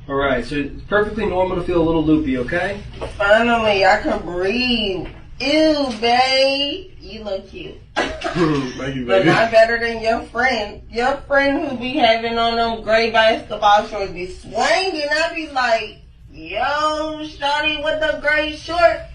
Alright, so it's perfectly normal to feel a little loopy, okay? Finally, I can breathe. Ew, babe. You look cute. Thank you, baby. But not better than your friend. Your friend who be having on them gray basketball shorts be swinging. I be like, yo, shawty with the gray shorts.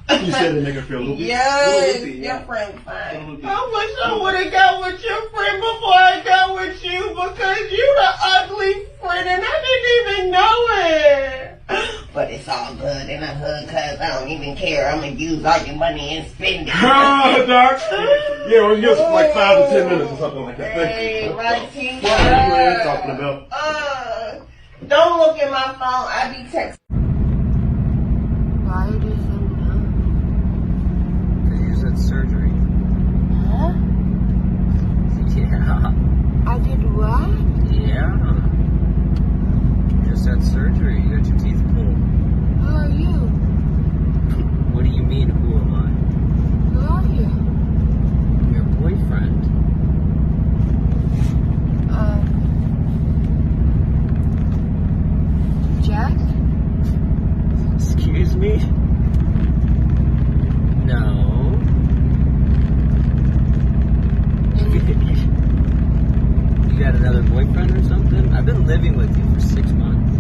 You said it make her feel loopy. Yes, loopy, your friend fine. I wish I would have got with your friend before I got with you because you the ugly friend and I didn't even know it. But it's all good in a hood cause I don't even care. I'm gonna use all your money and spend it. Doc. Yeah, we'll give us like 5 to 10 minutes or something like that. Hey, Thank you. right, team. What are you talking about? Don't look at my phone. I be texting. Why are you so numb? Because you just had surgery. Huh? Yeah. I did what? Yeah. You just had surgery. You got your teeth pulled. Who are you? What do you mean, who am I? Who are you? Your boyfriend. Jack? Excuse me? No. You got another boyfriend or something? I've been living with you for 6 months.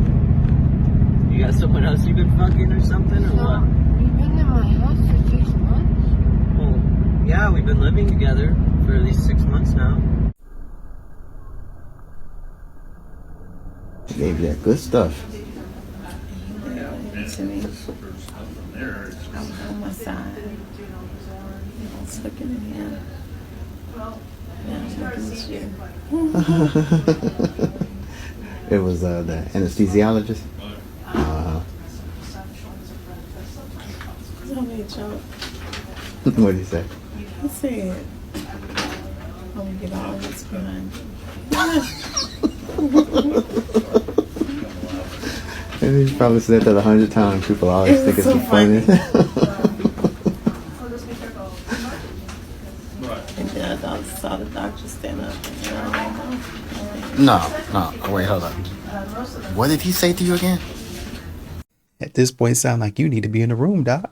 You got someone else you've been fucking or something, or what? You've been in my house for 6 months? Well, yeah, we've been living together for at least 6 months now. Gave you that good stuff. To me. I'm on my side. I was looking at him. Now I'm looking at you. It was the anesthesiologist. Tell me a joke. What did he say? He said, I'm gonna get all this behind And he probably said that 100 times. People always think it's so so funny. And then I saw the doctor stand up. And No. Wait, hold on. What did he say to you again? At this point, sound like you need to be in the room, Doc.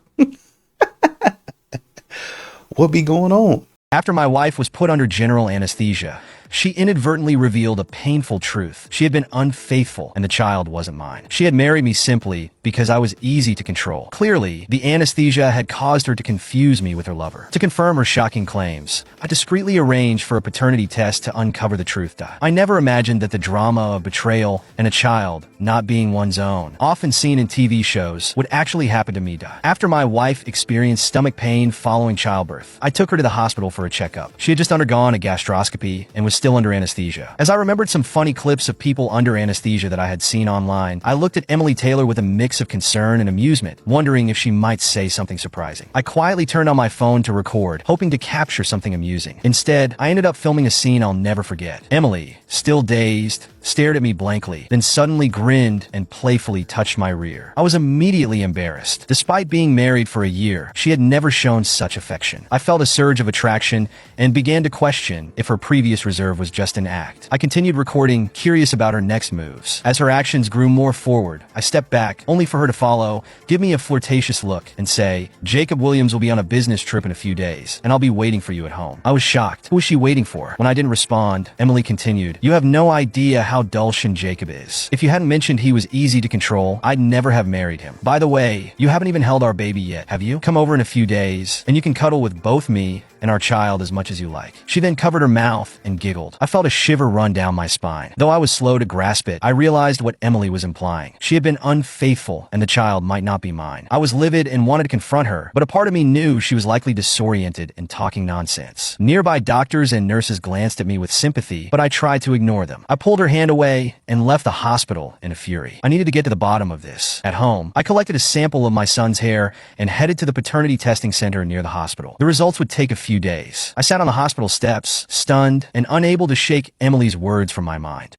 What be going on? After my wife was put under general anesthesia, she inadvertently revealed a painful truth. She had been unfaithful and the child wasn't mine. She had married me simply because I was easy to control. Clearly, the anesthesia had caused her to confuse me with her lover. To confirm her shocking claims, I discreetly arranged for a paternity test to uncover the truth. I never imagined that the drama of betrayal and a child not being one's own, often seen in TV shows, would actually happen to me. After my wife experienced stomach pain following childbirth, I took her to the hospital for a checkup. She had just undergone a gastroscopy and was still under anesthesia. As I remembered some funny clips of people under anesthesia that I had seen online, I looked at Emily Taylor with a mix of concern and amusement, wondering if she might say something surprising. I quietly turned on my phone to record, hoping to capture something amusing. Instead, I ended up filming a scene I'll never forget. Emily, still dazed, stared at me blankly, then suddenly grinned and playfully touched my rear. I was immediately embarrassed. Despite being married for a year, she had never shown such affection. I felt a surge of attraction and began to question if her previous reserve was just an act. I continued recording, curious about her next moves. As her actions grew more forward, I stepped back, only for her to follow, give me a flirtatious look, and say, "Jacob Williams will be on a business trip in a few days, and I'll be waiting for you at home." I was shocked. Who was she waiting for? When I didn't respond, Emily continued, "You have no idea how dulcet Jacob is. If you hadn't mentioned he was easy to control, I'd never have married him. By the way, you haven't even held our baby yet, have you? Come over in a few days, and you can cuddle with both me and our child as much as you like." She then covered her mouth and giggled. I felt a shiver run down my spine. Though I was slow to grasp it, I realized what Emily was implying. She had been unfaithful, and the child might not be mine. I was livid and wanted to confront her, but a part of me knew she was likely disoriented and talking nonsense. Nearby doctors and nurses glanced at me with sympathy, but I tried to ignore them. I pulled her hand away and left the hospital in a fury. I needed to get to the bottom of this. At home, I collected a sample of my son's hair and headed to the paternity testing center near the hospital. The results would take a few days. I sat on the hospital steps, stunned and unable to shake Emily's words from my mind.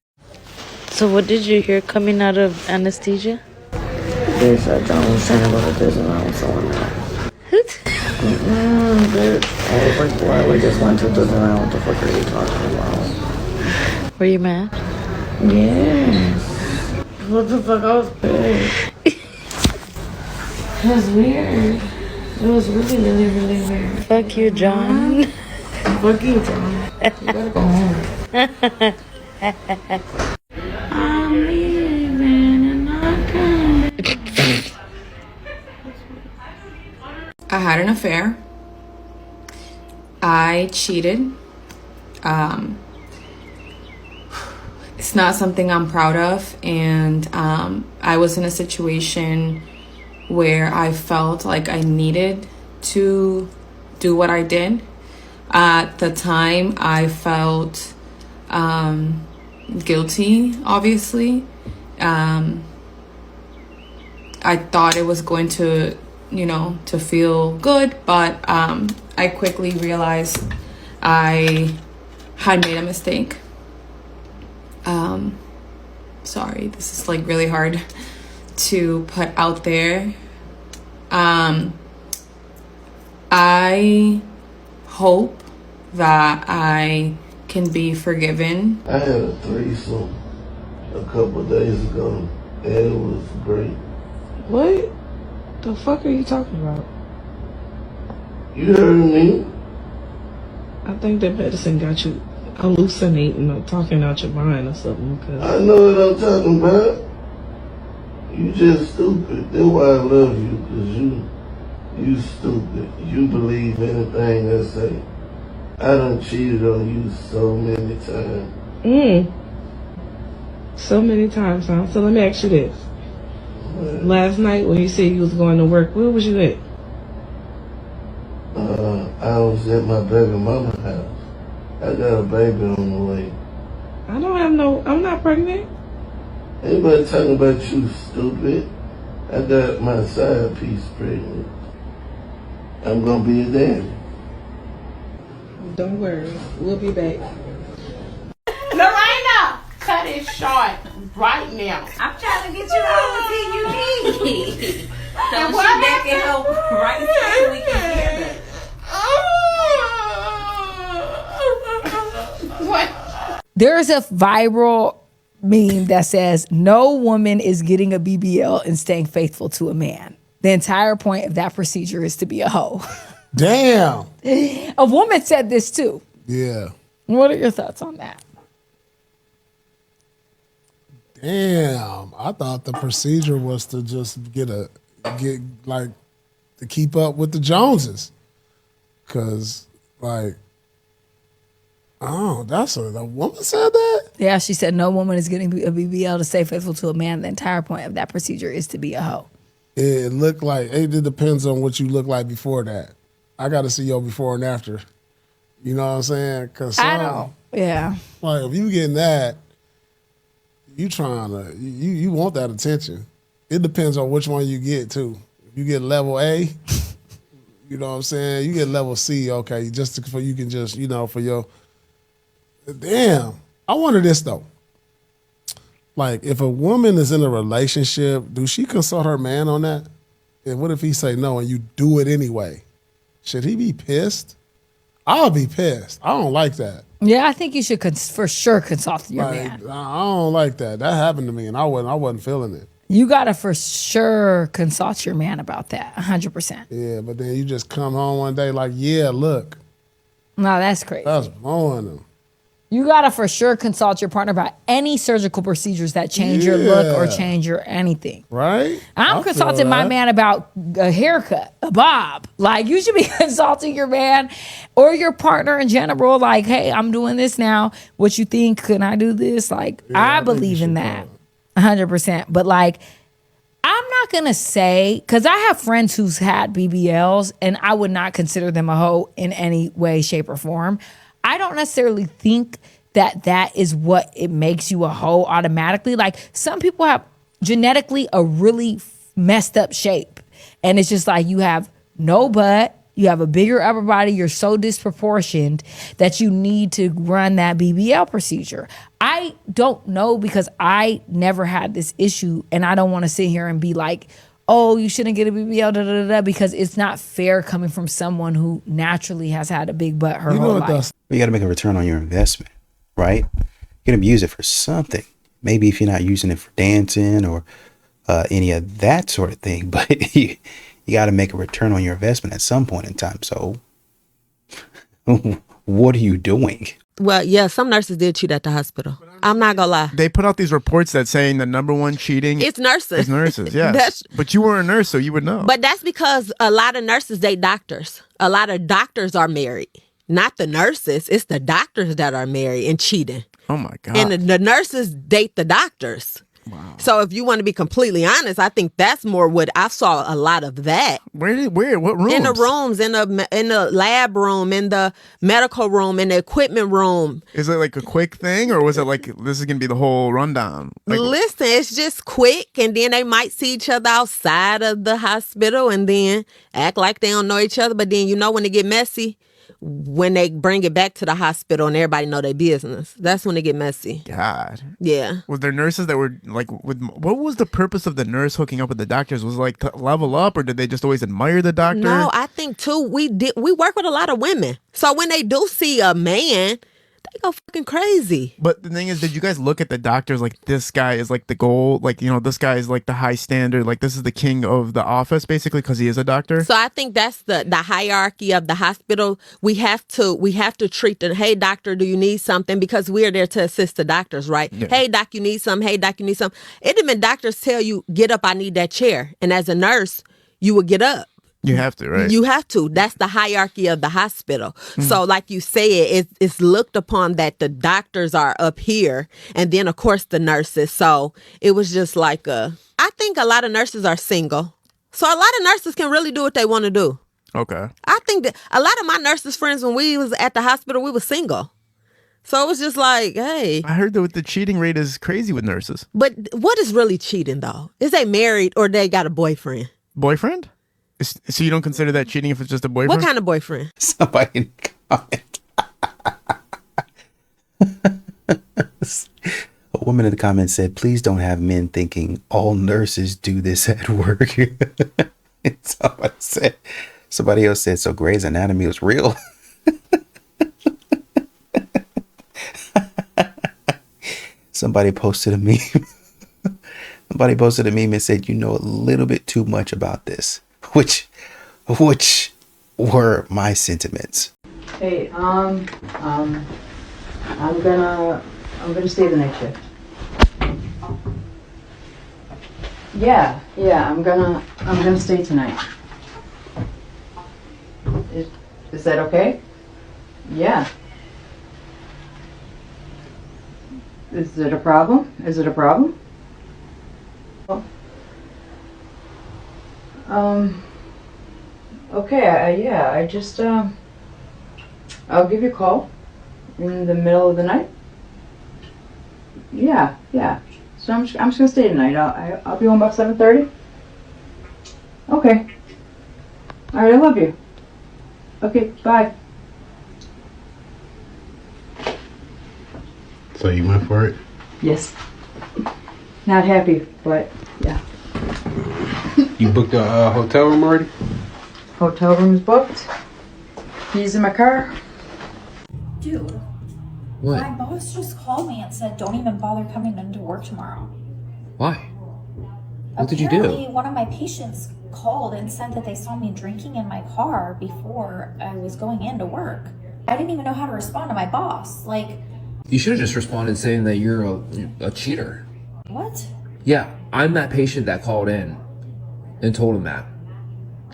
So what did you hear coming out of anesthesia? They said John was trying to go to Disneyland with someone else. Bitch. I was like, boy, we just went to Disneyland. What the fuck are you talking about? Were you mad? Yes. What the fuck? I was pissed. It was weird. It was really, really, really weird. Fuck you, John. Fuck you, John. You better go home. I'm leaving and I'm coming. I had an affair. I cheated. It's not something I'm proud of, and I was in a situation where I felt like I needed to do what I did. At the time, I felt guilty, obviously. I thought it was going to, to feel good, but I quickly realized I had made a mistake. Sorry, this is like really hard to put out there. I hope that I can be forgiven. I had a threesome a couple of days ago, and it was great. What the fuck are you talking about? You heard me? I think that medicine got you hallucinating or talking out your mind or something. Cause I know what I'm talking about. You just stupid. That's why I love you, because you stupid. You believe anything they say. I done cheated on you so many times. So many times, huh? So let me ask you this. Last night when you said you was going to work, where was you at? I was at my baby mama's house. I got a baby on the way. I don't have I'm not pregnant. Anybody talking about you, stupid? I got my side piece pregnant. I'm gonna be a daddy. Don't worry, we'll be back. Lorena, cut it short right now. I'm trying to get you all the tea you need. So And she what back at her right now so we can hear her. What? There's a viral meme that says no woman is getting a BBL and staying faithful to a man. The entire point of that procedure is to be a hoe. Damn. A woman said this too. Yeah. What are your thoughts on that? Damn. I thought the procedure was to just to keep up with the Joneses. Cause the woman said that? Yeah, she said no woman is getting a BBL to stay faithful to a man. The entire point of that procedure is to be a hoe. It looked like it depends on what you look like before that. I got to see your before and after. You know what I'm saying? Cause I don't. Yeah. Like if you getting that, you trying to you want that attention. It depends on which one you get too. If you get level A, you know what I'm saying? You get level C, okay, for you can just, for your damn. I wonder this though. Like if a woman is in a relationship, do she consult her man on that? And what if he say no and you do it anyway? Should he be pissed? I'll be pissed. I don't like that. Yeah, I think you should for sure consult your man. I don't like that. That happened to me and I wasn't feeling it. You gotta for sure consult your man about that, 100%. Yeah, but then you just come home one day like, yeah, look. No, that's crazy. That's blowing them. You gotta for sure consult your partner about any surgical procedures that change your look or change your anything. Right? I'm consulting my man about a haircut, a bob. Like you should be consulting your man or your partner in general. Like, hey, I'm doing this now. What you think? Can I do this? Like, I believe in that 100%. But like, I'm not gonna say, cause I have friends who's had BBLs and I would not consider them a hoe in any way, shape, or form. I don't necessarily think that is what it makes you a hoe automatically. Like some people have genetically a really messed up shape. And it's just like you have no butt, you have a bigger upper body, you're so disproportioned that you need to run that BBL procedure. I don't know because I never had this issue and I don't want to sit here and be like, oh, you shouldn't get a BBL, because it's not fair coming from someone who naturally has had a big butt her whole life. You got to make a return on your investment, right? You're going to use it for something. Maybe if you're not using it for dancing or any of that sort of thing, but you got to make a return on your investment at some point in time. So what are you doing? Well, yeah, some nurses did cheat at the hospital. I'm not gonna lie. They put out these reports that saying the number one cheating It's nurses. is nurses, yes. But you were a nurse, so you would know. But that's because a lot of nurses date doctors. A lot of doctors are married. Not the nurses. It's the doctors that are married and cheating. Oh my God. And the nurses date the doctors. Wow. So if you want to be completely honest, I think that's more what I saw a lot of that. What rooms? In the rooms, in the lab room, in the medical room, in the equipment room. Is it like a quick thing, or was it like this is gonna be the whole rundown? Like, listen, it's just quick, and then they might see each other outside of the hospital and then act like they don't know each other. But then when it get messy, when they bring it back to the hospital and everybody know their business, that's when it get messy. God. Yeah. Was there nurses that were like, what was the purpose of the nurse hooking up with the doctors? Was it like to level up, or did they just always admire the doctor? No, I think too, we work with a lot of women. So when they do see a man, they go fucking crazy. But the thing is, did you guys look at the doctors like this guy is like the goal? Like, this guy is like the high standard. Like, this is the king of the office, basically, because he is a doctor? So I think that's the hierarchy of the hospital. We have to treat the, hey, doctor, do you need something? Because we're there to assist the doctors, right? Yeah. Hey, doc, you need something. Hey, doc, you need something. It didn't mean doctors tell you, get up, I need that chair. And as a nurse, you would get up. You have to, right? You have to. That's the hierarchy of the hospital. So like you said, it's looked upon that the doctors are up here and then, of course, the nurses. So it was just like I think a lot of nurses are single. So a lot of nurses can really do what they want to do. Okay. I think that a lot of my nurses friends, when we was at the hospital, we were single. So it was just like, hey. I heard that the cheating rate is crazy with nurses. But what is really cheating, though? Is they married or they got a boyfriend? Boyfriend? So you don't consider that cheating if it's just a boyfriend? What kind of boyfriend? Somebody in the comment. A woman in the comments said, please don't have men thinking all nurses do this at work. Somebody else said, so Grey's Anatomy was real. Somebody posted a meme. Somebody posted a meme and said, you know a little bit too much about this. Which were my sentiments. Hey, I'm gonna stay the night shift. Yeah, I'm gonna stay tonight. Is that okay? Yeah. Is it a problem? Is it a problem? Okay, yeah, I just, I'll give you a call in the middle of the night. Yeah. So I'm just gonna stay tonight. I'll be home about 7:30. Okay. All right, I love you. Okay, bye. So you went for it? Yes. Not happy, but yeah. You booked a hotel room already? Hotel room's booked. Keys in my car. Dude. What? My boss just called me and said don't even bother coming into work tomorrow. Why? What did you do? Apparently, one of my patients called and said that they saw me drinking in my car before I was going into work. I didn't even know how to respond to my boss. Like, You should have just responded saying that you're a cheater. what? Yeah, I'm that patient that called in and told him that.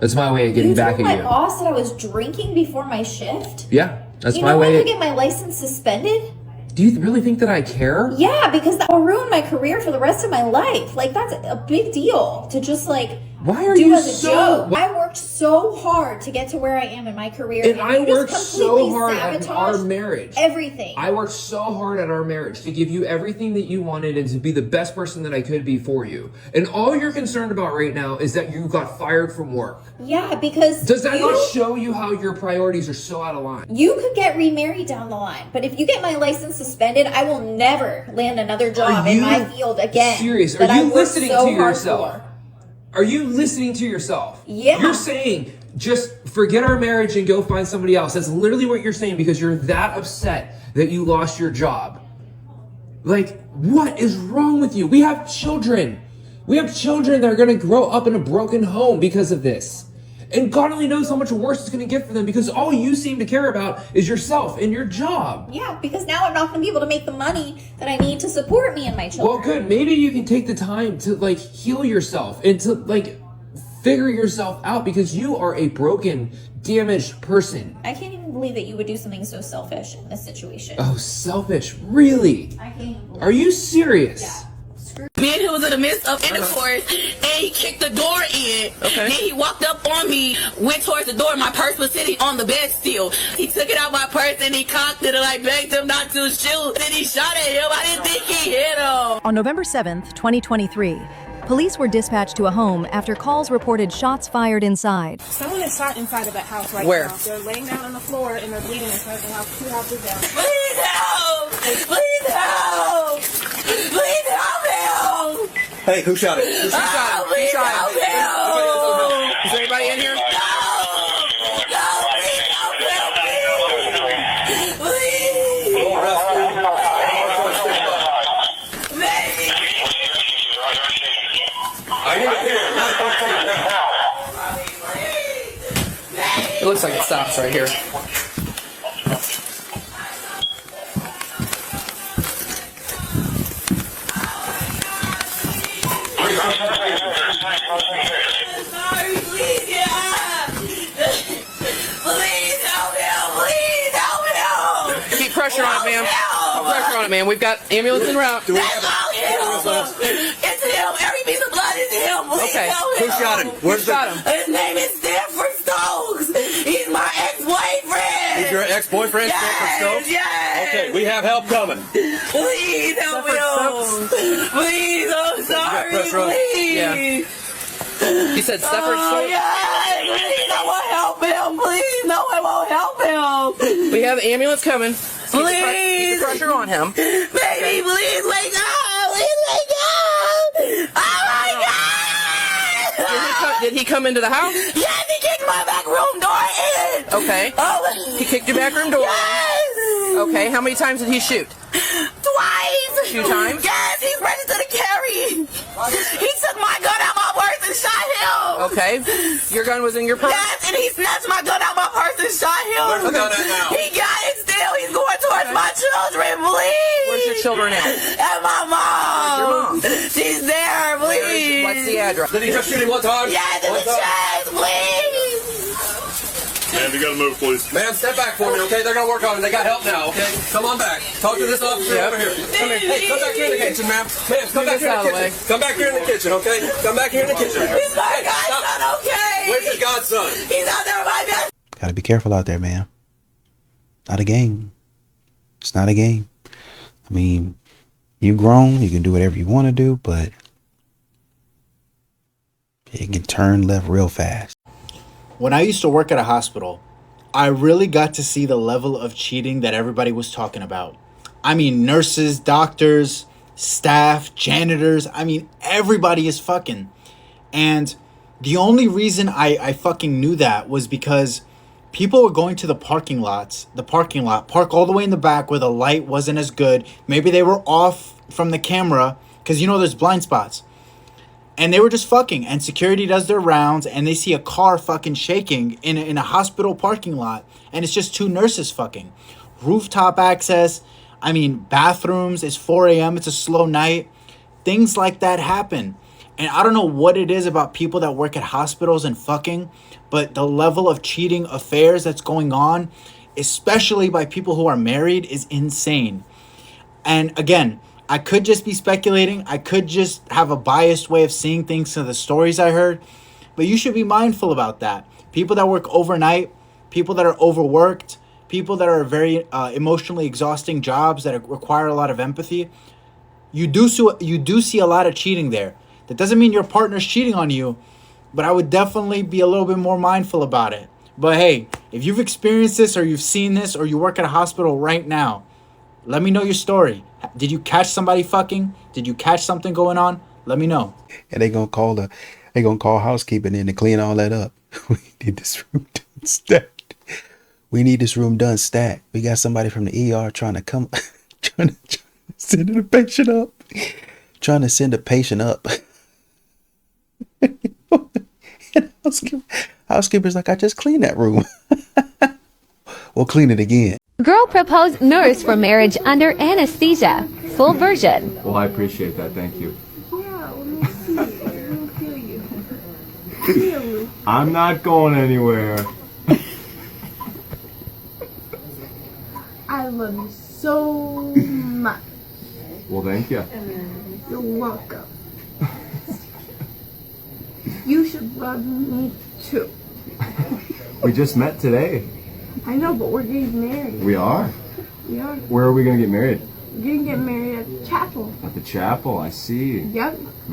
That's my way of getting back You at told you. my boss that I was drinking before my shift? Yeah, that's You my know I way. could get my license suspended? Do you really think that I care? Yeah, because that will ruin my career for the rest of my life. Like, that's a big deal to just, like, Why are do you as a so... joke. I worked so hard to get to where I am in my career. And I you just worked so completely hard at sabotaged our marriage. everything. I worked so hard at our marriage to give you everything that you wanted and to be the best person that I could be for you. And all you're concerned about right now is that you got fired from work. Yeah, because Does that not show you how your priorities are so out of line? you could get remarried down the line, but if you get my license suspended, I will never land another job in my field again. Serious? Are that I you worked listening so to hard yourself? for. Are you listening to yourself? Yeah. You're saying just forget our marriage and go find somebody else. That's literally what you're saying because you're that upset that you lost your job. Like, what is wrong with you? We have children. We have children that are going to grow up in a broken home because of this. And God only knows how much worse it's going to get for them because all you seem to care about is yourself and your job. Yeah, because now I'm not going to be able to make the money that I need to support me and my children. Well, good. Maybe you can take the time to, like, heal yourself and to, like, figure yourself out because you are a broken, damaged person. I can't even believe that you would do something so selfish in this situation. Oh, selfish? Really? I can't even believe Are you serious? Yeah. Man who was in the midst of intercourse, and he kicked the door in. Okay. Then he walked up on me, went towards the door. My purse was sitting on the bed still. He took it out my purse and he cocked it and I begged him not to shoot. Then he shot at him. I didn't think he hit him. On November 7th, 2023, police were dispatched to a home after calls reported shots fired inside. Someone is shot inside of that house right Where? now. They're laying down on the floor and they're bleeding inside the house. 2 houses down. Please help! Please help! Please help him! Hey, who shot it? Who shot it? Please help him! Is there anybody in here? It looks like it stops right here. Sorry, please, yeah! Please help him! Please help him! Keep pressure on it, ma'am. Keep pressure on it, ma'am. We've got ambulance en route. That's all him! It's him! Every piece of blood is him! Please Okay. help him! Who shot him? Where's shot him? His name is Stanford Stokes! He's my ex-boyfriend! He's your ex-boyfriend, Stanford Stokes? Yes! Okay, we have help coming. Please help him! Please, I'm sorry, pressure on it? please! Yeah. He said Stafford Oh, Stokes. yes! Please, no one help him! Please, no one won't help him! We have ambulance coming. Please! Keep the pressure on him. Baby, please wake up! Please wake up! Oh my God! Did he come into the house? Yes, he kicked my back room door in! Okay. Oh, He kicked your back room door. yes! Okay. How many times did he shoot? Twice! 2 times? Yes, he's ready to carry! He took my gun out my purse and shot him! Okay. Your gun was in your purse? Yes, and he snatched my gun out my purse and shot him! Where's the gun at now? He got it still! He's going towards my children, please! Where's your children at? And my mom! Your mom? She's there, please! What's the address? Did he just shoot him one time? Yes, in the chest, please! Man, you gotta move, please. Ma'am, step back for me, okay? They're gonna work on it. They got help now, okay? Come on back. Talk to this officer over here. Come here. Hey, come back here in the kitchen, ma'am. Ma'am, come back here in the kitchen. Come back here in the kitchen, okay? Come back here in the kitchen. He's my godson, okay? Where's your godson? He's out there, my best. Gotta be careful out there, man. Not a game. It's not a game. I mean, you grown, you can do whatever you want to do, but it can turn left real fast. When I used to work at a hospital, I really got to see the level of cheating that everybody was talking about. I mean, nurses, doctors, staff, janitors. I mean, everybody is fucking. And the only reason I fucking knew that was because people were going to the parking lot, park all the way in the back where the light wasn't as good. Maybe they were off from the camera because, you know, there's blind spots. And they were just fucking, and security does their rounds, and they see a car fucking shaking in a hospital parking lot, and it's just 2 nurses fucking. Rooftop access, I mean, bathrooms, it's 4 a.m., it's a slow night. Things like that happen. And I don't know what it is about people that work at hospitals and fucking, but the level of cheating affairs that's going on, especially by people who are married, is insane. And again, I could just be speculating. I could just have a biased way of seeing things to the stories I heard. But you should be mindful about that. People that work overnight, people that are overworked, people that are very emotionally exhausting jobs that require a lot of empathy. You do see a lot of cheating there. That doesn't mean your partner's cheating on you, but I would definitely be a little bit more mindful about it. But hey, if you've experienced this or you've seen this or you work at a hospital right now, let me know your story. Did you catch somebody fucking? Did you catch something going on? Let me know. And they gonna call housekeeping in to clean all that up. We need this room done stat. We need this room done stat. We got somebody from the ER trying to Sending a patient up. Trying to send a patient up. And housekeeper's like, I just cleaned that room. We'll clean it again. Girl proposed nurse for marriage under anesthesia. Full version. Well, I appreciate that. Thank you. Yeah, let me see. Let me feel you. Feel me. I'm not going anywhere. I love you so much. Well, thank you. You're welcome. You should love me too. We just met today. I know, but we're getting married. We are? We are. Where are we going to get married? We're gonna get married at the chapel. At the chapel, I see. Yep. I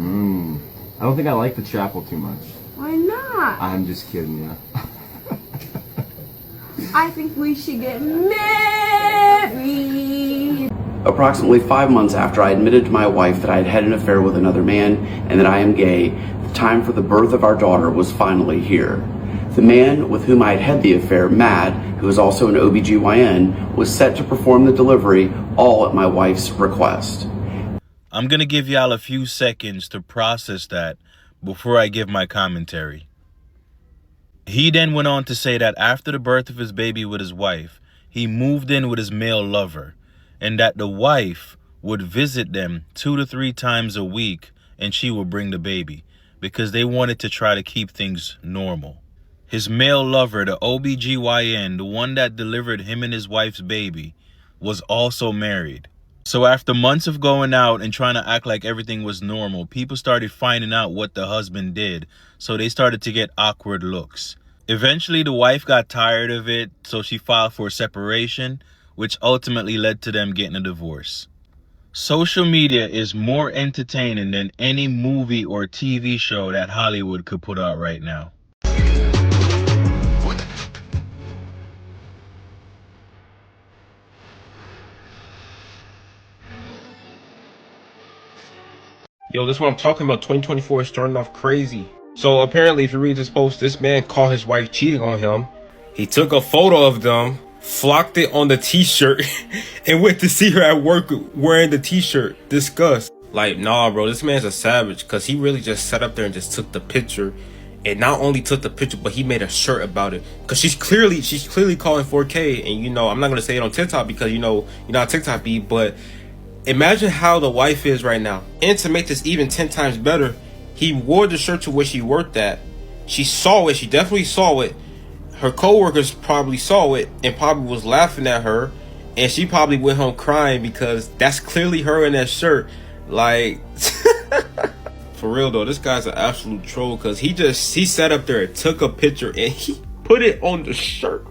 don't think I like the chapel too much. Why not? I'm just kidding you. I think we should get married. Approximately 5 months after I admitted to my wife that I had had an affair with another man and that I am gay, the time for the birth of our daughter was finally here. The man with whom I had had the affair, Matt, who is also an OBGYN, was set to perform the delivery, all at my wife's request. I'm going to give y'all a few seconds to process that before I give my commentary. He then went on to say that after the birth of his baby with his wife, he moved in with his male lover, and that the wife would visit them 2 to 3 times a week and she would bring the baby because they wanted to try to keep things normal. His male lover, the OBGYN, the one that delivered him and his wife's baby, was also married. So after months of going out and trying to act like everything was normal, people started finding out what the husband did. So they started to get awkward looks. Eventually, the wife got tired of it, so she filed for separation, which ultimately led to them getting a divorce. Social media is more entertaining than any movie or TV show that Hollywood could put out right now. Yo, this is what I'm talking about. 2024 is starting off crazy. So apparently, if you read this post, this man caught his wife cheating on him. He took a photo of them, flocked it on the t-shirt, and went to see her at work wearing the t-shirt. Disgust. Like, nah, bro, this man's a savage, because he really just sat up there and just took the picture. And not only took the picture, but he made a shirt about it. Because she's clearly calling 4K. And, you know, I'm not going to say it on TikTok because, you know how TikTok be, but imagine how the wife is right now. And to make this even 10 times better, he wore the shirt to where she worked at. She saw it. She definitely saw it. Her co-workers probably saw it and probably was laughing at her. And she probably went home crying because that's clearly her in that shirt. Like, for real though, this guy's an absolute troll because he sat up there and took a picture and he put it on the shirt.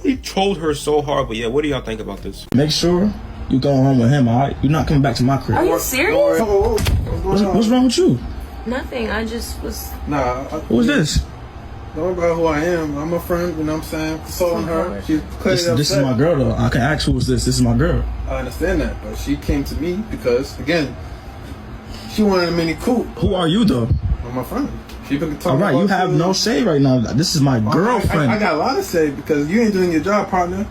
He trolled her so hard. But yeah, what do y'all think about this? Make sure you going home with him, alright? You're not coming back to my crib. Are you serious? What's wrong with you? Nothing. I just was. Nah. Who's this? Don't worry about who I am. I'm a friend, you know what I'm saying? Consoling her. She's clearly upset. This is my girl, though. I can ask who is this. This is my girl. I understand that, but she came to me because, again, she wanted a mini coupe. Who are you, though? I'm my friend. She been talking. All right, you have no say right now. This is my girlfriend. I got a lot to say because you ain't doing your job, partner.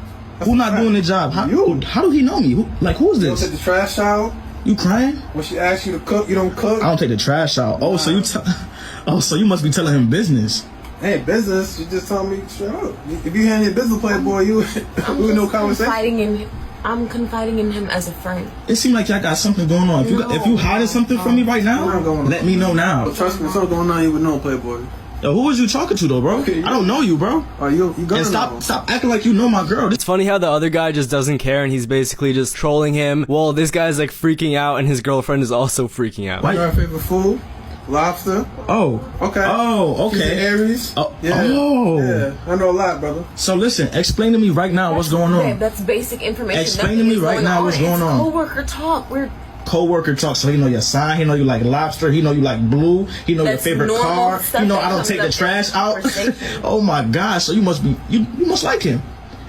Who not doing their job? How do he know me? Who is this? You don't take the trash out. You crying? When she asks you to cook, you don't cook. I don't take the trash out. Oh, so you must be telling him business. Hey, business. You just told me straight up. If you had your business playboy, you would no conversation. I'm confiding in him as a friend. It seems like y'all got something going on. If you hiding something from me right now, let me know now. But trust me, if something going on, you would know, playboy. Yo, who was you talking to though, bro? I don't know you, bro. You and stop acting like you know my girl. It's funny how the other guy just doesn't care and he's basically just trolling him. Well, this guy's like freaking out and his girlfriend is also freaking out. What's your favorite food? Lobster. Oh. Okay. Oh, okay. She's an Aries. Oh. Yeah. Oh. Yeah. I know a lot, brother. So listen, explain to me right now what's going on. That's basic information. Explain to me right now what's going on. Coworker talk. We're co-worker talk, so he know your sign, he know you like lobster, he know you like blue, he know your favorite car, you know I don't take the trash out. Oh my gosh, so you must like him.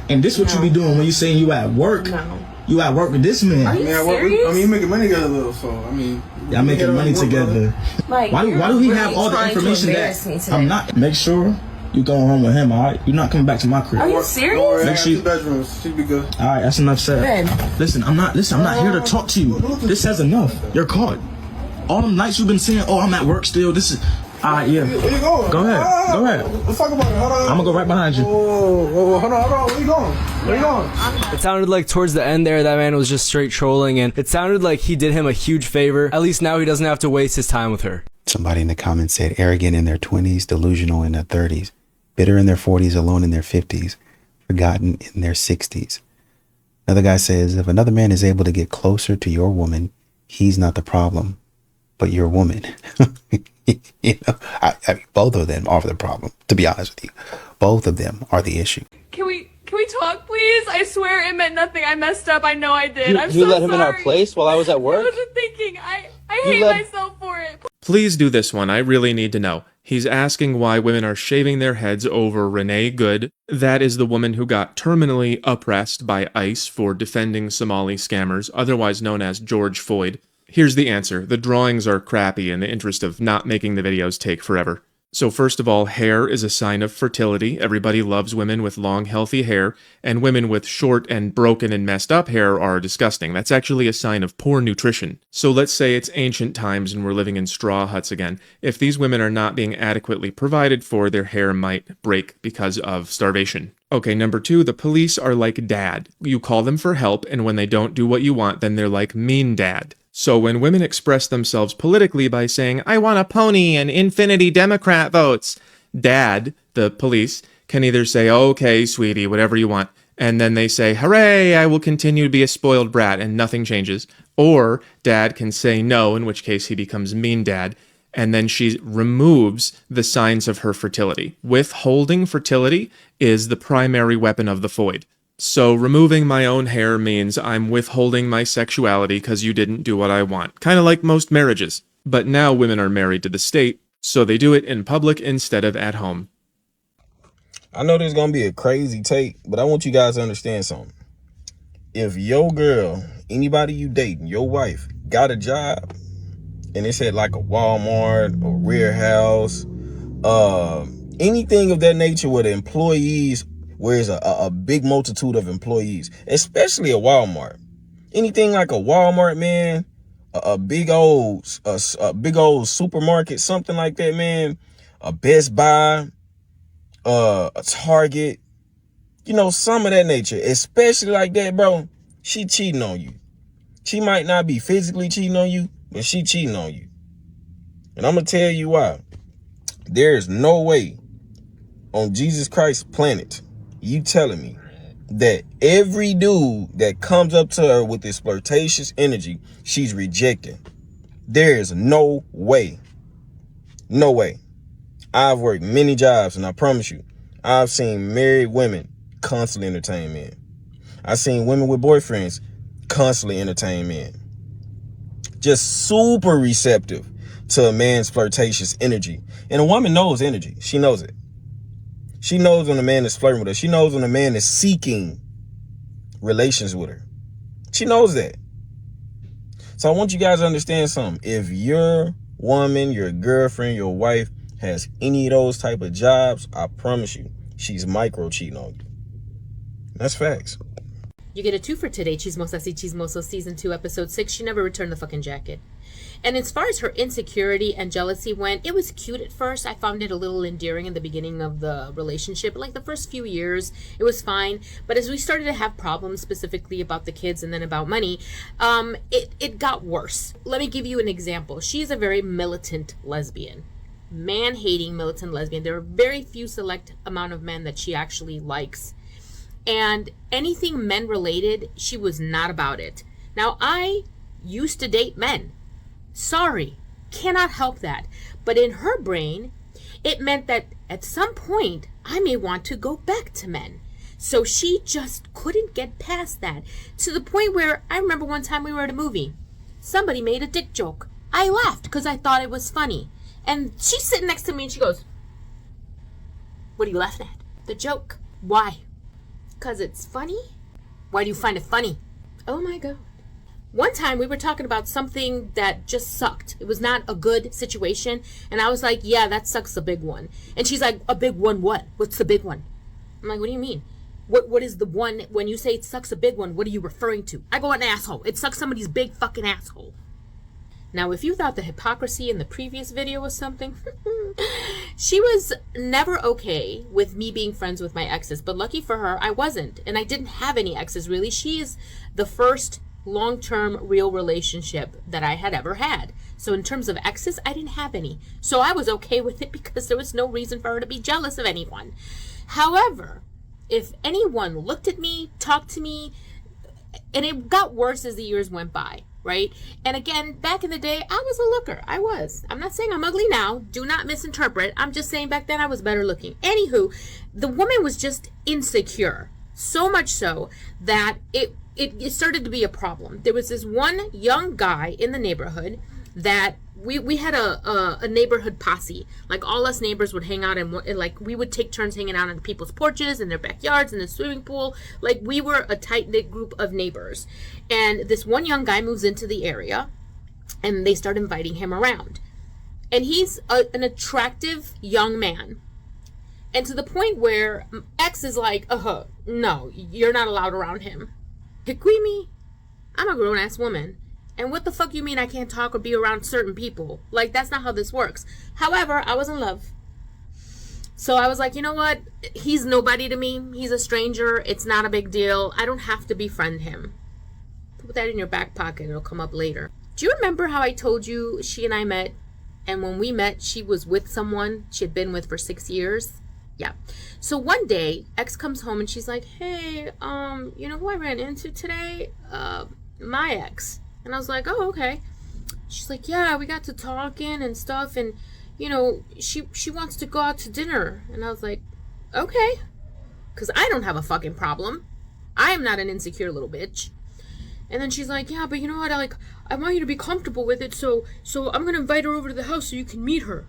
And this what you be doing when you saying you at work. No. You at work with this man. Are you serious? You making money together though, so I mean y'all making money together. Like, why do he have all the information that I'm not? Make sure You going home with him, all right? You're not coming back to my crib. Are you serious? Make sure you... bedrooms. She'd be good. All right, that's enough said. Listen, I'm not here to talk to you. This says enough. You're caught. All them nights you've been saying, oh, I'm at work still. This is... All right, yeah. Where you going? Go ahead. Go ahead. Let's talk about it. Hold on. I'm gonna go right behind you. Hold on. Where you going? Where you going? It sounded like towards the end there, that man was just straight trolling, and it sounded like he did him a huge favor. At least now he doesn't have to waste his time with her. Somebody in the comments said arrogant in their 20s, delusional in their 30s, bitter in their 40s, alone in their 50s, forgotten in their 60s. Another guy says, if another man is able to get closer to your woman, he's not the problem, but your woman. You know, I mean, both of them are the problem, to be honest with you. Both of them are the issue. Can we talk, please? I swear it meant nothing. I messed up. I know I did. I'm You so let him sorry. in our place while I was at work? I wasn't thinking. I hate myself for it. Please do this one. I really need to know. He's asking why women are shaving their heads over Renee Good. That is the woman who got terminally oppressed by ICE for defending Somali scammers, otherwise known as George Floyd. Here's the answer. The drawings are crappy in the interest of not making the videos take forever. So first of all, hair is a sign of fertility. Everybody loves women with long, healthy hair, and women with short and broken and messed up hair are disgusting. That's actually a sign of poor nutrition. So let's say it's ancient times and we're living in straw huts again. If these women are not being adequately provided for, their hair might break because of starvation. Okay, number 2, the police are like dad. You call them for help, and when they don't do what you want, then they're like mean dad. So when women express themselves politically by saying, I want a pony and infinity Democrat votes, dad, the police, can either say, okay, sweetie, whatever you want, and then they say, hooray, I will continue to be a spoiled brat, and nothing changes. Or dad can say no, in which case he becomes mean dad, and then she removes the signs of her fertility. Withholding fertility is the primary weapon of the Foid. So removing my own hair means I'm withholding my sexuality because you didn't do what I want. Kind of like most marriages. But now women are married to the state, so they do it in public instead of at home. I know there's gonna be a crazy take, but I want you guys to understand something. If your girl, anybody you dating, your wife, got a job, and it's at like a Walmart or warehouse, anything of that nature where the employees, where there's a big multitude of employees, especially a Walmart. Anything like a Walmart, man, a big old supermarket, something like that, man, a Best Buy, a Target, you know, some of that nature, especially like that, bro, she cheating on you. She might not be physically cheating on you, but she cheating on you. And I'm gonna tell you why. There's no way on Jesus Christ's planet you telling me that every dude that comes up to her with this flirtatious energy, she's rejecting. There is no way. No way. I've worked many jobs, and I promise you, I've seen married women constantly entertain men. I've seen women with boyfriends constantly entertain men. Just super receptive to a man's flirtatious energy. And a woman knows energy. She knows it. She knows when a man is flirting with her. She knows when a man is seeking relations with her. She knows that. So I want you guys to understand something. If your woman, your girlfriend, your wife has any of those type of jobs, I promise you, she's micro cheating on you. That's facts. You get a 2 for today, Chismosa Si Chismoso Season 2, Episode 6. She never returned the fucking jacket. And as far as her insecurity and jealousy went, it was cute at first. I found it a little endearing in the beginning of the relationship. Like the first few years, it was fine. But as we started to have problems, specifically about the kids and then about money, it got worse. Let me give you an example. She's a very militant lesbian. Man-hating militant lesbian. There are very few select amount of men that she actually likes. And anything men-related, she was not about it. Now, I used to date men. Sorry, cannot help that. But in her brain, it meant that at some point, I may want to go back to men. So she just couldn't get past that. To the point where, I remember one time we were at a movie. Somebody made a dick joke. I laughed because I thought it was funny. And she's sitting next to me and she goes, "What are you laughing at?" "The joke." "Why?" "Because it's funny." "Why do you find it funny?" "Oh my God." One time we were talking about something that just sucked. It was not a good situation. And I was like, yeah, that sucks, a big one. And she's like, a big one what? What's the big one? I'm like, what do you mean? What is the one, when you say it sucks a big one, what are you referring to? I go, an asshole. It sucks somebody's big fucking asshole. Now, if you thought the hypocrisy in the previous video was something, she was never okay with me being friends with my exes. But lucky for her, I wasn't. And I didn't have any exes, really. She is the first long-term real relationship that I had ever had. So in terms of exes, I didn't have any. So I was okay with it because there was no reason for her to be jealous of anyone. However, if anyone looked at me, talked to me, and it got worse as the years went by, right? And again, back in the day, I was a looker. I was. I'm not saying I'm ugly now. Do not misinterpret. I'm just saying back then I was better looking. Anywho, the woman was just insecure. So much so that it started to be a problem. There was this one young guy in the neighborhood that we had a neighborhood posse. Like, all us neighbors would hang out and like we would take turns hanging out on people's porches, in their backyards, in the swimming pool. Like, we were a tight-knit group of neighbors. And this one young guy moves into the area and they start inviting him around. And he's an attractive young man. And to the point where X is like, no, you're not allowed around him. Hikwimi, I'm a grown-ass woman. And what the fuck you mean I can't talk or be around certain people? Like, that's not how this works. However, I was in love. So I was like, you know what? He's nobody to me. He's a stranger. It's not a big deal. I don't have to befriend him. Put that in your back pocket. It'll come up later. Do you remember how I told you she and I met? And when we met, she was with someone she had been with for 6 years? Yeah. So one day, X comes home and she's like, hey, you know who I ran into today? My ex. And I was like, oh, okay. She's like, yeah, we got to talking and stuff. And, you know, she wants to go out to dinner. And I was like, okay. Because I don't have a fucking problem. I am not an insecure little bitch. And then she's like, yeah, but you know what? I want you to be comfortable with it. So I'm going to invite her over to the house so you can meet her.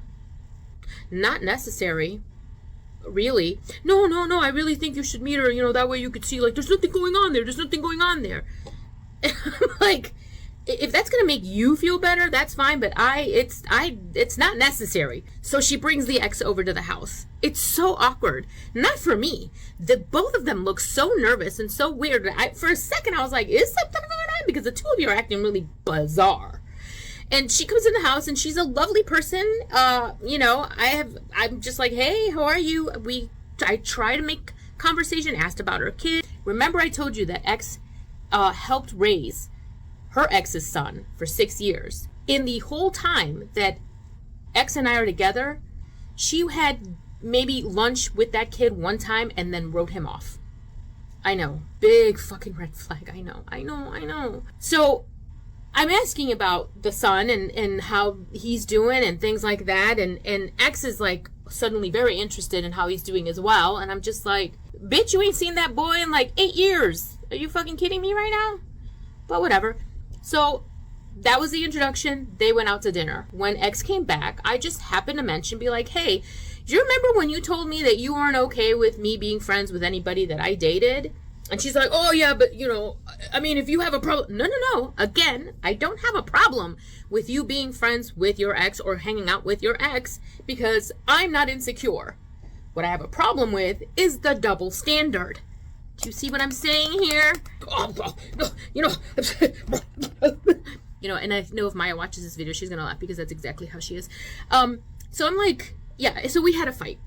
Not necessary. Really? No, I really think you should meet her. You know, that way you could see, like, there's nothing going on there. There's nothing going on there. And I'm like, if that's gonna make you feel better, that's fine, but it's not necessary. So she brings the ex over to the house. It's so awkward. Not for me. Both of them look so nervous and so weird. For a second I was like, is something going on? Because the two of you are acting really bizarre. And she comes in the house and she's a lovely person. You know, I'm just like, hey, how are you? I try to make conversation, asked about her kid. Remember I told you that X helped raise her ex's son for 6 years. In the whole time that X and I are together, she had maybe lunch with that kid one time and then wrote him off. I know. Big fucking red flag. I know. So I'm asking about the son and how he's doing and things like that. And X is like suddenly very interested in how he's doing as well. And I'm just like, bitch, you ain't seen that boy in like 8 years. Are you fucking kidding me right now? But whatever. So that was the introduction. They went out to dinner. When X came back, I just happened to mention, be like, hey, do you remember when you told me that you weren't okay with me being friends with anybody that I dated? And she's like, oh yeah, but you know, I mean, if you have a problem. No. Again, I don't have a problem with you being friends with your ex or hanging out with your ex because I'm not insecure. What I have a problem with is the double standard. Do you see what I'm saying here? You know, and I know if Maya watches this video, she's gonna laugh because that's exactly how she is. So I'm like, yeah, so we had a fight.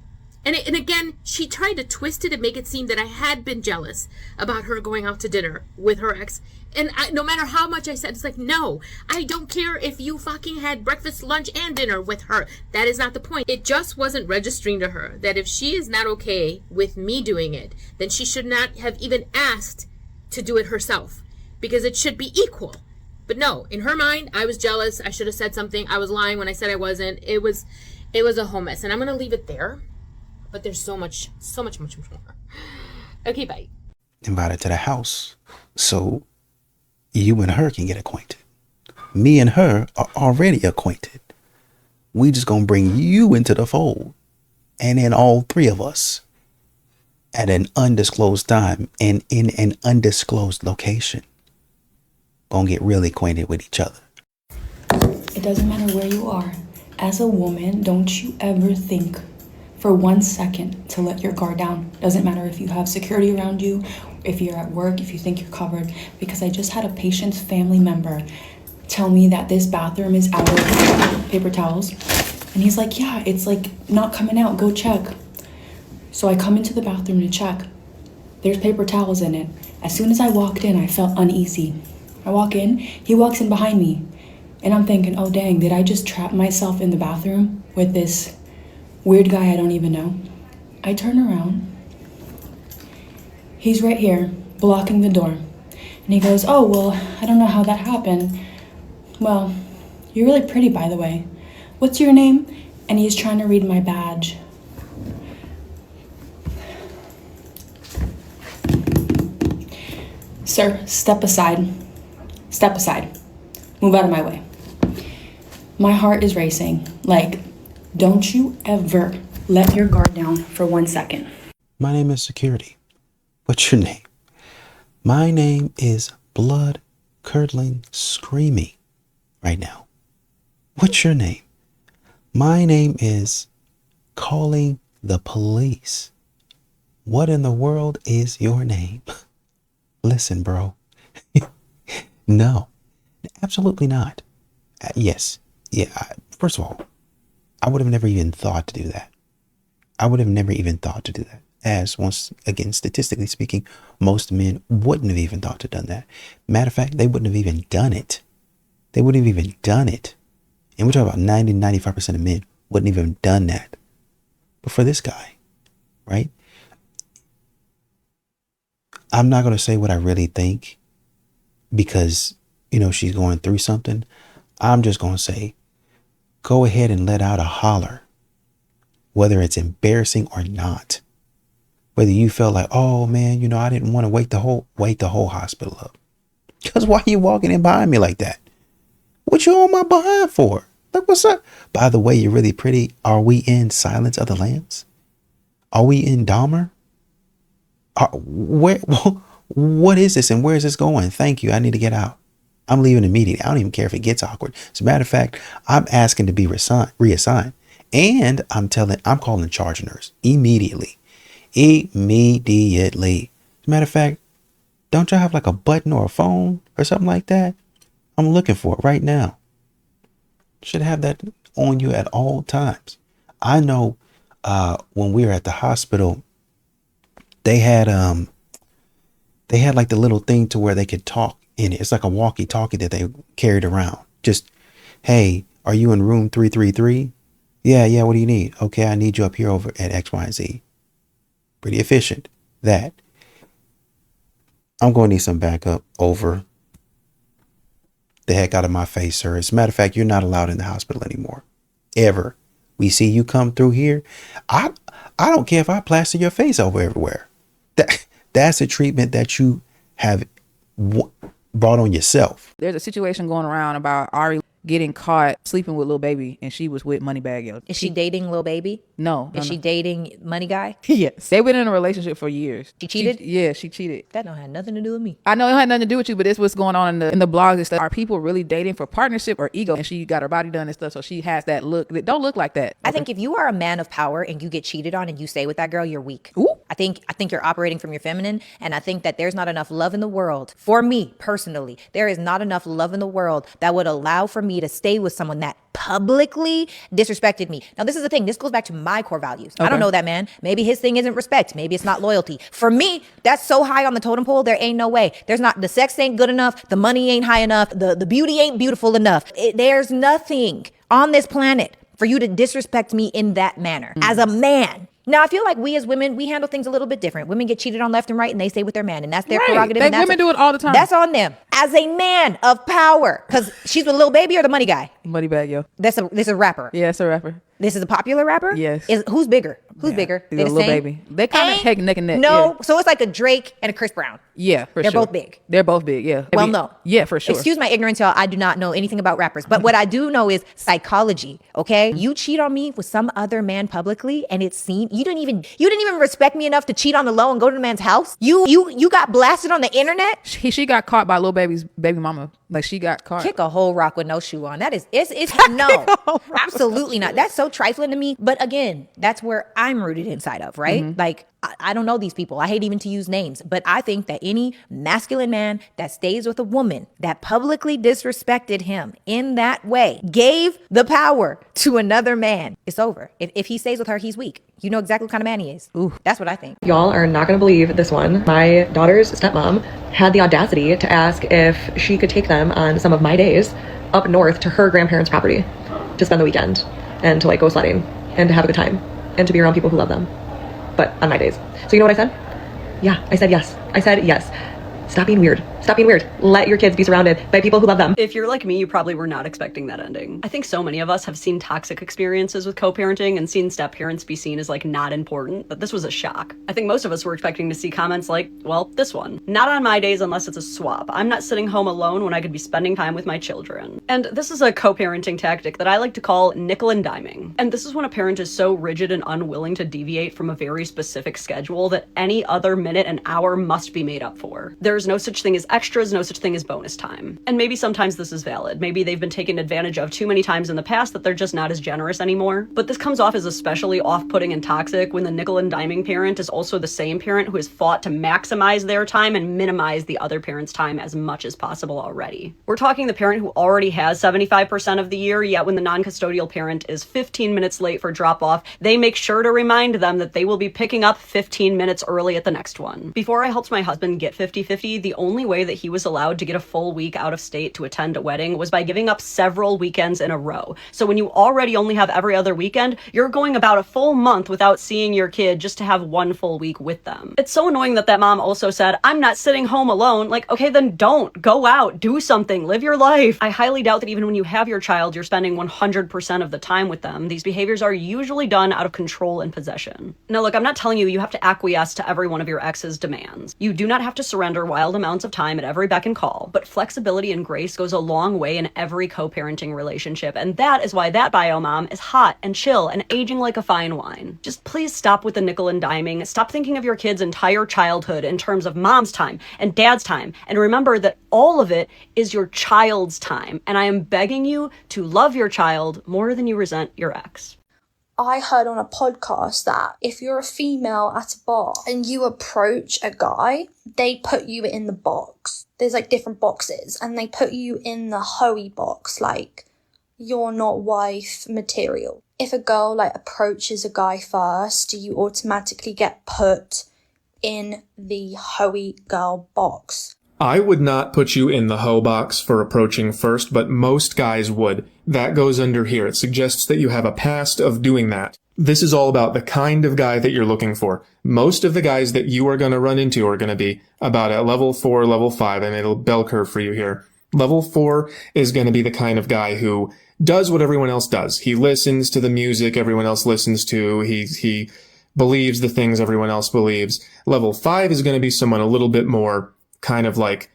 And again, she tried to twist it and make it seem that I had been jealous about her going out to dinner with her ex. And no matter how much I said, it's like, no, I don't care if you fucking had breakfast, lunch, and dinner with her. That is not the point. It just wasn't registering to her that if she is not okay with me doing it, then she should not have even asked to do it herself because it should be equal. But no, in her mind, I was jealous. I should have said something. I was lying when I said I wasn't. It was a whole mess. And I'm going to leave it there. But there's so much more. Okay, bye. Invited to the house so you and her can get acquainted. Me and her are already acquainted. We just gonna bring you into the fold. And then all three of us at an undisclosed time and in an undisclosed location. gonna get really acquainted with each other. It doesn't matter where you are. As a woman, don't you ever think for 1 second to let your guard down. Doesn't matter if you have security around you, if you're at work, if you think you're covered. Because I just had a patient's family member tell me that this bathroom is out of paper towels. And he's like, yeah, it's like not coming out, go check. So I come into the bathroom to check. There's paper towels in it. As soon as I walked in, I felt uneasy. I walk in, he walks in behind me. And I'm thinking, oh dang, did I just trap myself in the bathroom with this weird guy I don't even know? I turn around. He's right here, blocking the door. And he goes, oh, well, I don't know how that happened. Well, you're really pretty, by the way. What's your name? And he's trying to read my badge. Sir, step aside. Step aside. Move out of my way. My heart is racing. Like, don't you ever let your guard down for 1 second. My name is Security. What's your name? My name is Blood Curdling Screaming right now. What's your name? My name is Calling the Police. What in the world is your name? Listen, bro. No, absolutely not. Yes. Yeah. First of all, I would have never even thought to do that. I would have never even thought to do that. As once again, statistically speaking, most men wouldn't have even thought to done that. Matter of fact, they wouldn't have even done it. They wouldn't have even done it. And we're talking about 95% of men wouldn't even have done that. But for this guy, right? I'm not going to say what I really think because, you know, she's going through something. I'm just going to say, go ahead and let out a holler, whether it's embarrassing or not. Whether you feel like, oh man, you know, I didn't want to wake the whole hospital up. Because why are you walking in behind me like that? What you on my behind for? Like, what's up? By the way, you're really pretty. Are we in Silence of the Lambs? Are we in Dahmer? What is this and where is this going? Thank you. I need to get out. I'm leaving immediately. I don't even care if it gets awkward. As a matter of fact, I'm asking to be reassigned. And I'm calling charge nurse immediately. Immediately. As a matter of fact, don't y'all have like a button or a phone or something like that? I'm looking for it right now. Should have that on you at all times. I know when we were at the hospital, they had like the little thing to where they could talk in it. It's like a walkie-talkie that they carried around. Just, hey, are you in room 333? Yeah, what do you need? Okay, I need you up here over at X, Y, and Z. Pretty efficient. That. I'm going to need some backup. Over. The heck out of my face, sir. As a matter of fact, you're not allowed in the hospital anymore. Ever. We see you come through here. I don't care if I plaster your face over everywhere. That's a treatment that you have brought on yourself. There's a situation going around about Ari getting caught sleeping with Lil Baby, and she was with Moneybagg Yo. Is she dating Lil Baby? No. Is she dating Money Guy? Yes. They've been in a relationship for years. She cheated? She cheated. That don't have nothing to do with me. I know it had nothing to do with you, but it's what's going on in the blogs and stuff. Are people really dating for partnership or ego? And she got her body done and stuff, so she has that look that don't look like that. I think if you are a man of power and you get cheated on and you stay with that girl, you're weak. Ooh. I think you're operating from your feminine, and I think that there's not enough love in the world. For me, personally, there is not enough love in the world that would allow for me to stay with someone that publicly disrespected me. Now, this is the thing. This goes back to my core values. Okay. I don't know that man. Maybe his thing isn't respect. Maybe it's not loyalty. For me, that's so high on the totem pole, there ain't no way. The sex ain't good enough. The money ain't high enough. The beauty ain't beautiful enough. There's nothing on this planet for you to disrespect me in that manner. As a man. Now, I feel like we as women, we handle things a little bit different. Women get cheated on left and right and they stay with their man, and that's their prerogative. Women do it all the time. That's on them. As a man of power, because she's with Lil Baby or the money guy. Moneybagg Yo. This is a rapper. Yeah, it's a rapper. This is a popular rapper? Yes. Who's bigger? Who's bigger? He's a Lil Baby. They kind of head neck and neck. No, so it's like a Drake and a Chris Brown. Yeah, for They're sure. both big. They're both big, yeah. Well, no. Yeah, for sure. Excuse my ignorance, y'all. I do not know anything about rappers. But what I do know is psychology, okay? You cheat on me with some other man publicly, and it's seen. You didn't even respect me enough to cheat on the low and go to the man's house. You got blasted on the internet. She got caught by Lil Baby's baby mama. Like, she got caught. Kick a whole rock with no shoe on. That is, it's no, absolutely not. That's so trifling to me. But again, that's where I'm rooted inside of, right? Mm-hmm. Like, I don't know these people. I hate even to use names, but I think that any masculine man that stays with a woman that publicly disrespected him in that way, gave the power to another man, it's over. If he stays with her, he's weak. You know exactly what kind of man he is. Ooh, that's what I think. Y'all are not going to believe this one. My daughter's stepmom had the audacity to ask if she could take them on some of my days up north to her grandparents' property to spend the weekend and to like go sledding and to have a good time and to be around people who love them. But on my days. So you know what I said? Yeah, I said yes. I said yes. Stop being weird. Stop being weird. Let your kids be surrounded by people who love them. If you're like me, you probably were not expecting that ending. I think so many of us have seen toxic experiences with co-parenting and seen step-parents be seen as like not important, but this was a shock. I think most of us were expecting to see comments like, well, this one. Not on my days unless it's a swap. I'm not sitting home alone when I could be spending time with my children. And this is a co-parenting tactic that I like to call nickel and diming. And this is when a parent is so rigid and unwilling to deviate from a very specific schedule that any other minute and hour must be made up for. There's no such thing as extras, no such thing as bonus time. And maybe sometimes this is valid. Maybe they've been taken advantage of too many times in the past that they're just not as generous anymore. But this comes off as especially off-putting and toxic when the nickel and diming parent is also the same parent who has fought to maximize their time and minimize the other parent's time as much as possible already. We're talking the parent who already has 75% of the year, yet when the non-custodial parent is 15 minutes late for drop-off, they make sure to remind them that they will be picking up 15 minutes early at the next one. Before I helped my husband get 50-50, the only way that he was allowed to get a full week out of state to attend a wedding was by giving up several weekends in a row. So when you already only have every other weekend, you're going about a full month without seeing your kid just to have one full week with them. It's so annoying that mom also said, I'm not sitting home alone. Like, okay, then don't. Go out, do something, live your life. I highly doubt that even when you have your child, you're spending 100% of the time with them. These behaviors are usually done out of control and possession. Now look, I'm not telling you have to acquiesce to every one of your ex's demands. You do not have to surrender wild amounts of time at every beck and call, but flexibility and grace goes a long way in every co-parenting relationship, and that is why that bio mom is hot and chill and aging like a fine wine. Just please stop with the nickel and diming. Stop thinking of your kid's entire childhood in terms of mom's time and dad's time, and remember that all of it is your child's time, and I am begging you to love your child more than you resent your ex. I heard on a podcast that if you're a female at a bar and you approach a guy, they put you in the box. There's like different boxes and they put you in the hoey box, like you're not wife material. If a girl like approaches a guy first, you automatically get put in the hoey girl box. I would not put you in the hoe box for approaching first, but most guys would. That goes under here. It suggests that you have a past of doing that. This is all about the kind of guy that you're looking for. Most of the guys that you are going to run into are going to be about at level 4, level 5, and it'll bell curve for you here. Level 4 is going to be the kind of guy who does what everyone else does. He listens to the music everyone else listens to. He believes the things everyone else believes. Level 5 is going to be someone a little bit more kind of like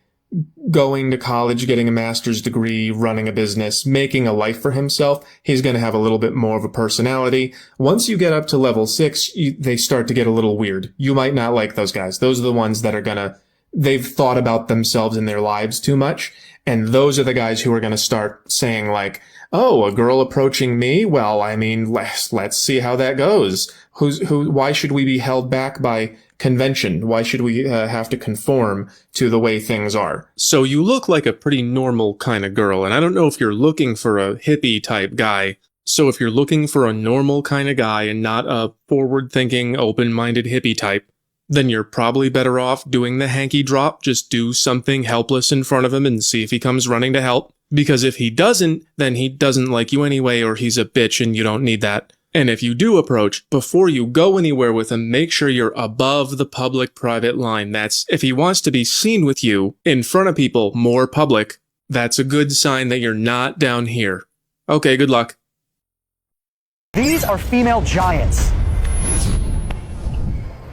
going to college, getting a master's degree, running a business, making a life for himself. He's going to have a little bit more of a personality. Once you get up to level 6, they start to get a little weird. You might not like those guys. Those are the ones that are they've thought about themselves and their lives too much. And those are the guys who are going to start saying like, oh, a girl approaching me? Well, I mean, let's see how that goes. Why should we be held back by convention? Why should we have to conform to the way things are? So you look like a pretty normal kind of girl, and I don't know if you're looking for a hippie type guy. So if you're looking for a normal kind of guy and not a forward-thinking, open-minded hippie type, then you're probably better off doing the hanky drop. Just do something helpless in front of him and see if he comes running to help. Because if he doesn't, then he doesn't like you anyway, or he's a bitch and you don't need that. And if you do approach, before you go anywhere with him, make sure you're above the public-private line. That's, if he wants to be seen with you in front of people, more public, that's a good sign that you're not down here. Okay, good luck. These are female giants.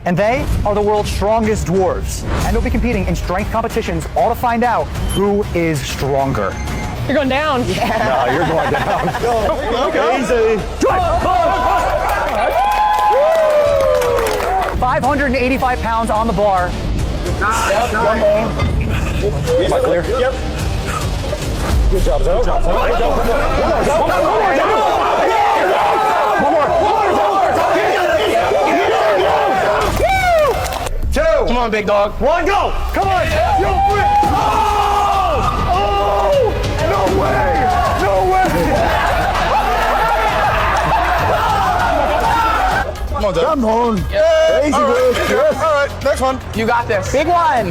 And they are the world's strongest dwarves. And they'll be competing in strength competitions, all to find out who is stronger. You're going down. Yeah. No, you're going down. Okay. Easy. 585 pounds on the bar. Yep. Am I clear? Yep. Good job, Zoe. One more. Two. Come on, big dog. One, go. Come on. Yo, no way. No way. Come on, Doug. Come on. Yeah. Easy, All right. yes. All right. Next one. You got this. Big one.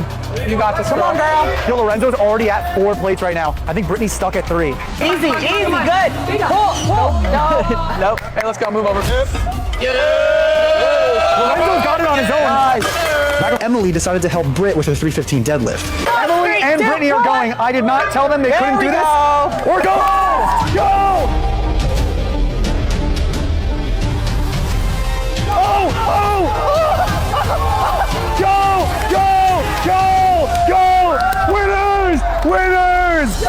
You got this. Come on, girl. Yo, Lorenzo's already at 4 plates right now. I think Brittany's stuck at 3. Easy. Good. Pull. No. Nope. Hey, let's go. Move over. Lorenzo's got it on his own. Emily decided to help Britt with her 315 deadlift. Emily and Brittany are going. I did not tell them they couldn't do this. We're going. Go! Go! Winners!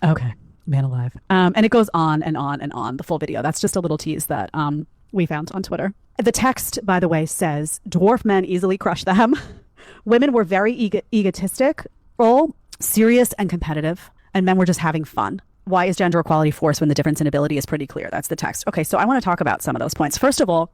Okay, man alive. And it goes on and on and on, the full video. That's just a little tease that we found on Twitter. The text, by the way, says, dwarf men easily crush them. Women were very egotistic, serious and competitive, and men were just having fun. Why is gender equality forced when the difference in ability is pretty clear? That's the text. Okay, so I want to talk about some of those points. First of all,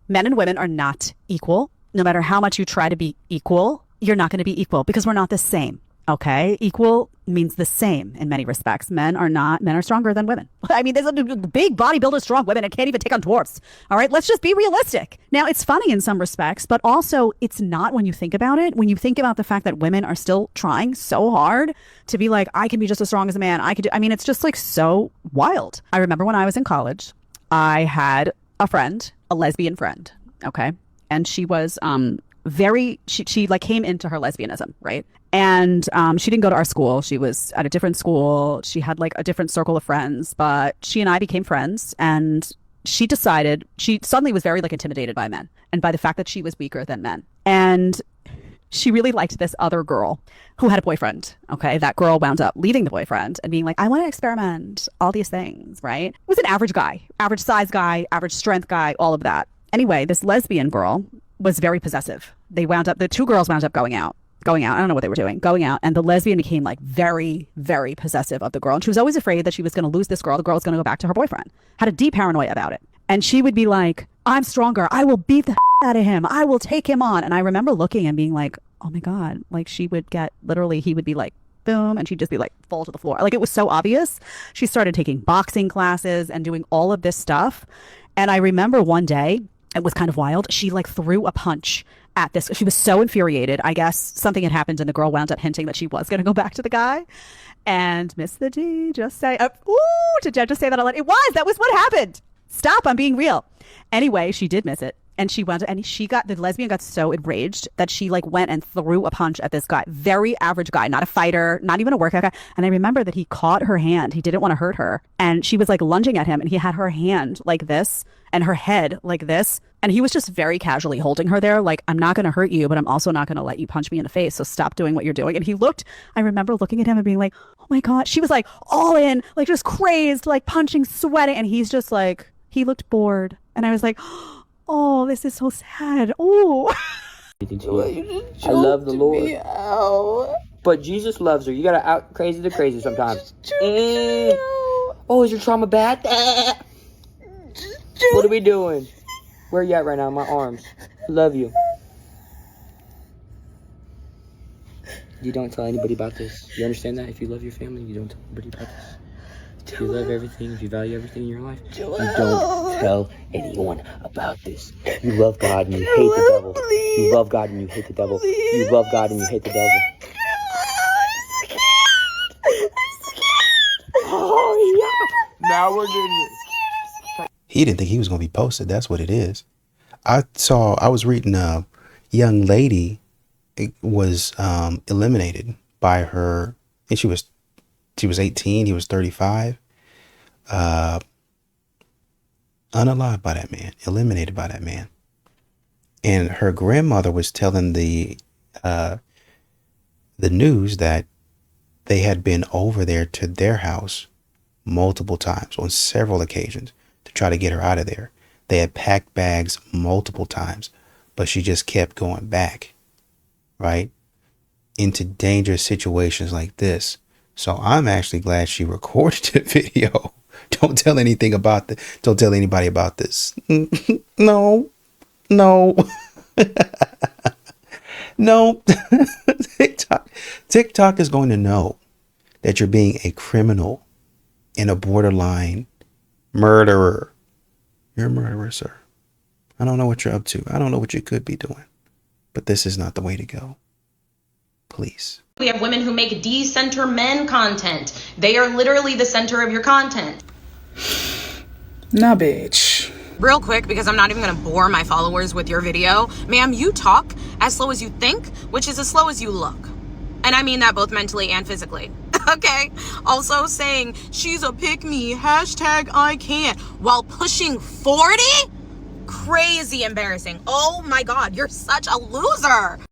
men and women are not equal. No matter how much you try to be equal, you're not going to be equal because we're not the same. Okay, equal means the same in many respects. Men are stronger than women. I mean, there's a big bodybuilder, strong women and can't even take on dwarfs. All right, let's just be realistic. Now, it's funny in some respects, but also it's not when you think about it. When you think about the fact that women are still trying so hard to be like, I can be just as strong as a man. It's just like so wild. I remember when I was in college, I had a friend, a lesbian friend. Okay, and she was she like came into her lesbianism, right? And she didn't go to our school. She was at a different school. She had like a different circle of friends, but she and I became friends. And she suddenly was very like intimidated by men and by the fact that she was weaker than men. And she really liked this other girl who had a boyfriend. Okay, that girl wound up leaving the boyfriend and being like, I want to experiment, all these things, right? It was an average guy, average size guy, average strength guy, all of that. Anyway, this lesbian girl was very possessive. The two girls wound up going out. I don't know what they were doing, going out. And the lesbian became like very, very possessive of the girl. And she was always afraid that she was going to lose this girl. The girl was going to go back to her boyfriend. Had a deep paranoia about it. And she would be like, I'm stronger. I will beat the out of him. I will take him on. And I remember looking and being like, oh my God, like she would get, literally, he would be like, boom. And she'd just be like, fall to the floor. Like it was so obvious. She started taking boxing classes and doing all of this stuff. And I remember one day, it was kind of wild. She like threw a punch at this. She was so infuriated. I guess something had happened and the girl wound up hinting that she was going to go back to the guy. And Miss the G just say, did Jen just say that? That was what happened. Stop, I'm being real. Anyway, she did miss it. And she went, and the lesbian got so enraged that she like went and threw a punch at this guy. Very average guy, not a fighter, not even a workout guy. And I remember that he caught her hand. He didn't want to hurt her. And she was like lunging at him and he had her hand like this and her head like this. And he was just very casually holding her there. Like, I'm not going to hurt you, but I'm also not going to let you punch me in the face. So stop doing what you're doing. And I remember looking at him and being like, oh my God, she was like all in, like just crazed, like punching, sweating. And he's just like, he looked bored. And I was like, oh, this is so sad. Oh. I love the Lord. But Jesus loves her. You gotta out crazy the crazy sometimes. Oh, is your trauma bad? What are we doing? Where are you at right now? In my arms. I love you. You don't tell anybody about this. You understand that? If you love your family, you don't tell anybody about this. If you love everything, if you value everything in your life, you don't tell anyone about this. You love God and you hate the devil. You love God and you hate the devil. You love God and you hate the devil. Oh, yeah. Now we're getting it. He didn't think he was going to be posted. That's what it is. I was reading a young lady was eliminated by her, and she was She was 18. He was 35. Unalived by that man. Eliminated by that man. And her grandmother was telling the news that they had been over there to their house multiple times on several occasions to try to get her out of there. They had packed bags multiple times, but she just kept going back, right? Into dangerous situations like this. So I'm actually glad she recorded the video. Don't tell anybody about this. No. No. TikTok is going to know that you're being a criminal and a borderline murderer. You're a murderer, sir. I don't know what you're up to. I don't know what you could be doing. But this is not the way to go. Please. We have women who make de-center men content. They are literally the center of your content. Nah, bitch. Real quick, because I'm not even gonna bore my followers with your video. Ma'am, you talk as slow as you think, which is as slow as you look. And I mean that both mentally and physically. Okay? Also saying, she's a pick-me, #I can't, while pushing 40? Crazy embarrassing. Oh my God, you're such a loser.